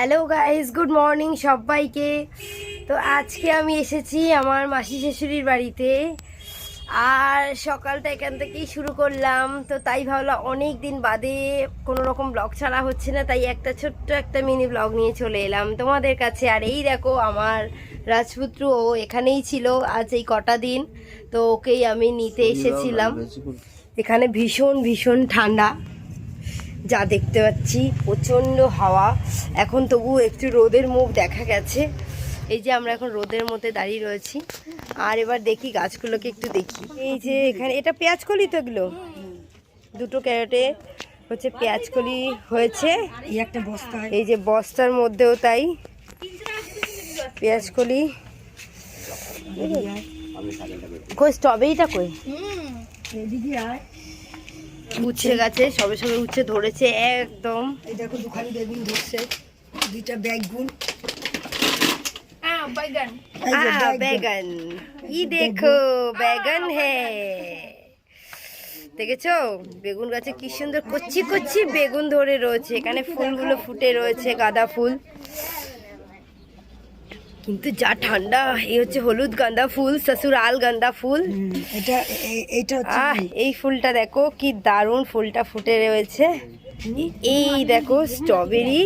Hello guys, good morning সবাইকে। তো আজকে আমি এসেছি আমার মাসি শাশুড়ির বাড়িতে, আর সকালটা এখান থেকেই শুরু করলাম। তো তাই ভাবলাম অনেক দিন বাদে কোনো রকম ব্লগ ছাড়া হচ্ছে না, তাই একটা ছোট্ট একটা মিনি ব্লগ নিয়ে চলে এলাম তোমাদের কাছে। আর এই দেখো আমার রাজপুত্র, ও এখানেই ছিল আজ এই কটা দিন, তো ওকেই আমি নিতে এসেছিলাম। এখানে ভীষণ ভীষণ ঠান্ডা, যা দেখতে পাচ্ছি প্রচণ্ড হাওয়া। এখন তবু একটু রোদের মুখ দেখা গেছে। এই যে আমরা এখন রোদের মধ্যে দাঁড়িয়ে রয়েছি। আর এবার দেখি গাছগুলোকে একটু দেখি। এই যে এখানে এটা পেঁয়াজকলি, তো এগুলো দুটো ক্যারেটে হচ্ছে পেঁয়াজকলি হয়েছে। একটা বস্তা, এই যে বস্তার মধ্যেও তাই পেঁয়াজকলি। কই স্ট্রবেরিটা কই? এদিকে আয়। উচ্ছে গাছে সবে সবে উচ্ছে ধরেছে একদম। এই দেখো দুখানি বেগুন ধরছে, দুইটা বেগুন। बैगन बैगन, ये देखो बैगन है। দেখেছো বেগুন গাছে কি সুন্দর কচি কচি বেগুন ধরে রয়েছে। এখানে ফুলগুলো ফুটে রয়েছে, গাঁদা ফুল। কিন্তু যা ঠান্ডা, এই হচ্ছে হলুদ গাঁদা ফুল, সসুরাল গাঁদা ফুল। এইটা এই ফুলটা দেখো কি দারুণ, ফুলটা ফুটে রয়েছে। এই দেখো স্ট্রবেরি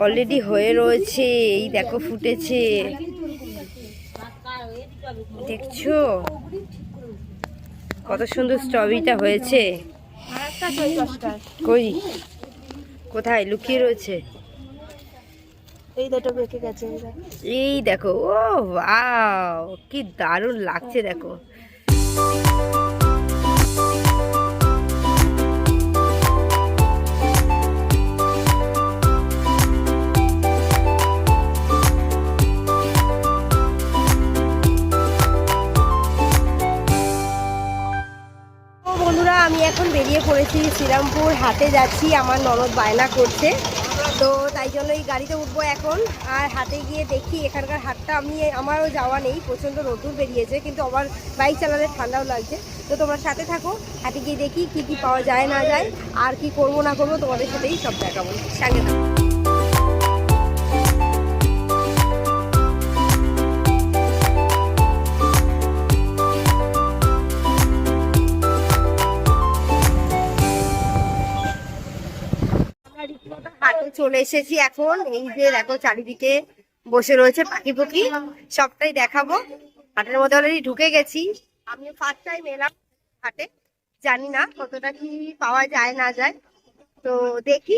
অলরেডি হয়ে রয়েছে, এই দেখো ফুটেছে, দেখছো কত সুন্দর স্ট্রবেরিটা হয়েছে। কই কোথায় লুকিয়ে রয়েছে? এই দুটো বেঁকে গেছে। এই দেখো, ও ওয়াও কি দারুণ লাগছে দেখো। বন্ধুরা, আমি এখন বেরিয়ে পড়েছি, শ্রীরামপুর হাটে যাচ্ছি। আমার ননদ বায়না করছে, তো তাই জন্য এই গাড়িতে উঠবো এখন। আর হাটে গিয়ে দেখি, এখানকার হাটটা আমারও যাওয়া নেই, প্রচণ্ড রোদ্দুর বেরিয়েছে, কিন্তু আমার বাইক চালালে ঠান্ডাও লাগছে। তো তোমরা সাথে থাকো, হাটে গিয়ে দেখি কি কি পাওয়া যায় না যায়, আর কি করবো না করবো তোমাদের সাথেই সব দেখাবো, সঙ্গে থাকো। হাটে চলে এসেছি এখন। এই যে দেখো চারিদিকে বসে রয়েছে পাখি পক্ষী, সবটাই দেখাবো। হাটের মধ্যে অলরেডি ঢুকে গেছি, আমি ফার্স্ট টাইম এলাম হাটে, জানি না কতটা কি পাওয়া যায় না যায়, তো দেখি।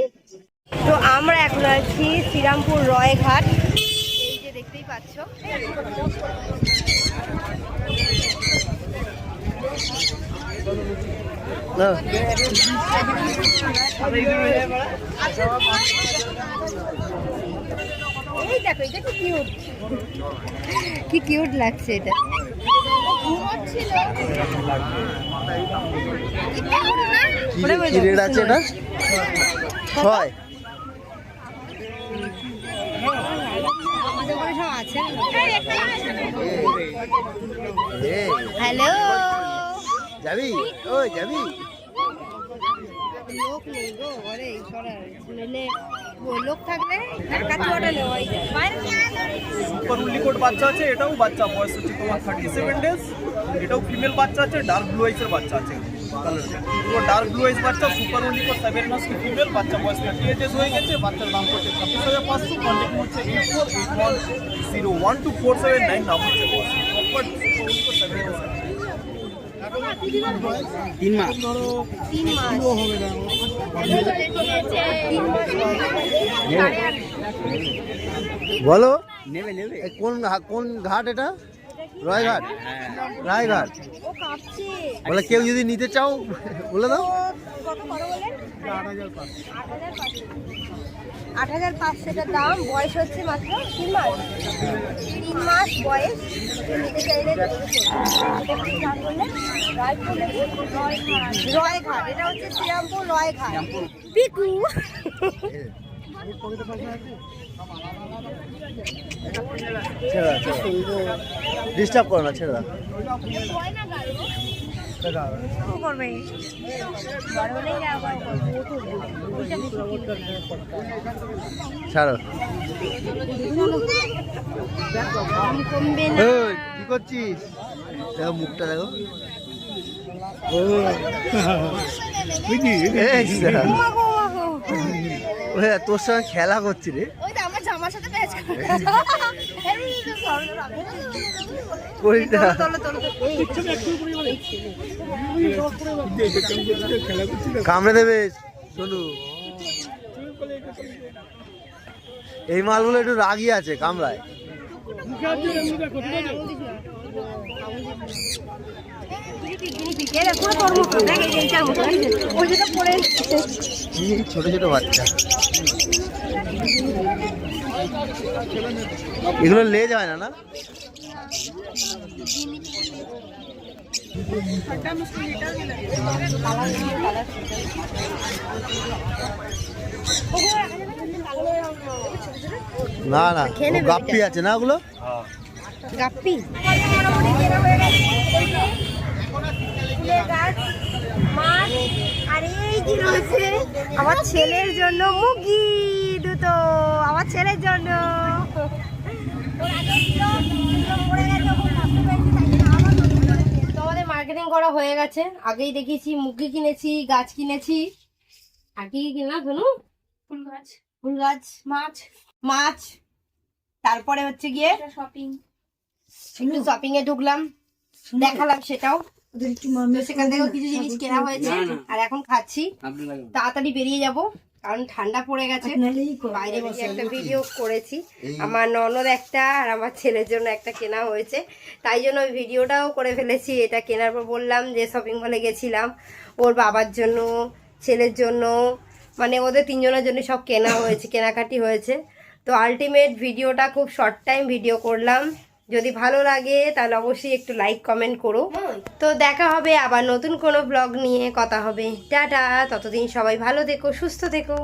তো আমরা এখন আছি শ্রীরামপুর রয়ঘাট, এই যে দেখতেই পাচ্ছ। এই দেখো, এটা কি কিউট, কি কিউট লাগছে এটা। কি রেট আছে এটা? 6 হ্যালো, যাবি? ওই যাবি? লোক নেই গো ঘরে, নইলে লোক থাকলে কাঁচুয়াটা নেওয়াই যায়। সুপার উলিকোট বাচ্চা আছে, এটাও বাচ্চা, বয়স হচ্ছে তোমার 37 ডেজ। এটাও ফিমেল বাচ্চা আছে, ডার্ক ব্লু আইসের বাচ্চা আছে। তো ডার্ক ব্লু আইস বাচ্চা, সুপার উলিকোট 7 মাস কি ফিমেল বাচ্চা, বয়স 38 ডেজ হয়ে গেছে। বাচ্চার দাম পড়ছে 26,500। কন্ট্যাক্ট হচ্ছে 8481012479, নাম হচ্ছে প্রপার সুপার উলিকোট 7 ডেজ। 3 মাস। বলো নেবে নেবে। কোন ঘাট এটা? রায়ঘাট। রায়ঘাট বলে, কেউ যদি নিতে চাও বলে দাও। 8,500 দাম, বয়স হচ্ছে মাত্র 3 মাস। 3 মাস বয়স, নিতে চাইলে রয়ঘাট। এটা হচ্ছে শ্রীরামপুর রয়ঘাট। পিকু ডিস্টার্ব করো না, ছেড়ে দাও। করবে ছাড়ো। কমবে না। ওই, কি করছিস? দেখো মুখটা দেখো। এই সালা। ওই, তোর সঙ্গে খেলা করছি রে। করিস না। কামড়ে দেবে শোনু। এই মালগুলো একটু রাগি আছে, কামড়ায়। ছোট ছোট বাচ্চা, এগুলো লেজ হয় না? না, না না, গাপ্পি আছে না ওগুলো? গাপ্পি মোটামুটি কেনা হয়ে গেছে। ফুলের গাছ, মাছ, আর এই কি রয়েছে আমার ছেলের জন্য মুরগি দুটো, আমার ছেলের জন্য। তো আমাদের মার্কেটিং করা হয়ে গেছে, আগেই দেখেছি মুরগি কিনেছি, গাছ কিনেছি, আর কি কিনলাম শুনু? ফুল গাছ, মাছ, মাছ, তারপরে হচ্ছে গিয়ে শপিং, একটু শপিং এ ঢুকলাম, দেখালাম সেটাও। তো সেখান থেকেও কিছু জিনিস কেনা হয়েছে, আর এখন খাচ্ছি। তাড়াতাড়ি বেরিয়ে যাব কারণ ঠান্ডা পড়ে গেছে। বাইরে বসে একটা ভিডিও করেছি, আমার ননদ একটা আর আমার ছেলের জন্য একটা কেনা হয়েছে, তাই জন্য ওই ভিডিওটাও করে ফেলেছি। এটা কেনার পর বললাম যে শপিং মলে গেছিলাম, ওর বাবার জন্য, ছেলের জন্য, মানে ওদের তিনজনের জন্য সব কেনা হয়েছে, কেনাকাটি হয়েছে। তো আলটিমেট ভিডিওটা খুব শর্ট টাইম ভিডিও করলাম। যদি ভালো লাগে তাহলে অবশ্যই একটু লাইক কমেন্ট করো। তো দেখা হবে আবার নতুন কোনো ব্লগ নিয়ে, কথা হবে। টাটা, ততদিন সবাই ভালো থেকো, সুস্থ থেকো।